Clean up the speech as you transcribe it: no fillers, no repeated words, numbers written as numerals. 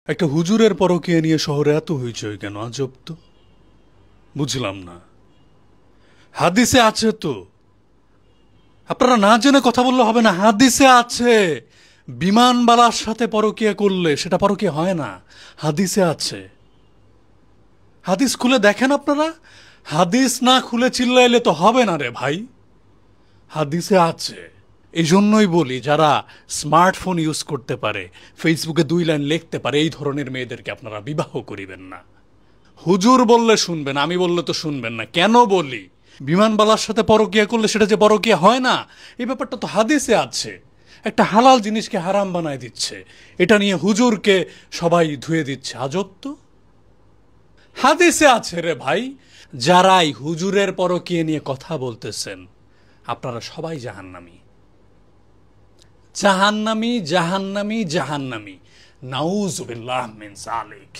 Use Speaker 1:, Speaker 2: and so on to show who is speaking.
Speaker 1: একটা হুজুরের পরকীয়া নিয়ে শহরে এত হইচই কেন? আজব তো, বুঝলাম না। হাদিসে আছে তো, আপনারা না জেনে কথা বললে হবে না। হাদিসে আছে, বিমানবালার সাথে পরকীয়া করলে সেটা পরকীয়া হয় না। হাদিসে আছে, হাদিস খুলে দেখেন আপনারা। হাদিস না খুলে চিল্লাইলে তো হবে না রে ভাই। হাদিসে আছে। এই জন্যই বলি, যারা স্মার্টফোন ইউজ করতে পারে, ফেসবুকে 2 লাইন লিখতে পারে, এই ধরনের মেয়েদেরকে আপনারা বিবাহ করিবেন না। হুজুর বললে শুনবেন, আমি বললে তো শুনবেন না। কেন বলি? বিমানবালার সাথে পরকীয়া করলে সেটা যে পরকীয়া হয় না, এই ব্যাপারটা তো হাদিসে আছে। একটা হালাল জিনিসকে হারাম বানায় দিচ্ছে, এটা নিয়ে হুজুরকে সবাই ধুয়ে দিচ্ছে। আজব তো। হাদিসে আছে রে ভাই। যারাই হুজুরের পরকীয়া নিয়ে কথা বলতেছেন, আপনারা সবাই জাহান্নামী, জাহান্নামী, জাহান্নামী, জাহান্নামী। নাউজুবিল্লাহ মিন যালিক।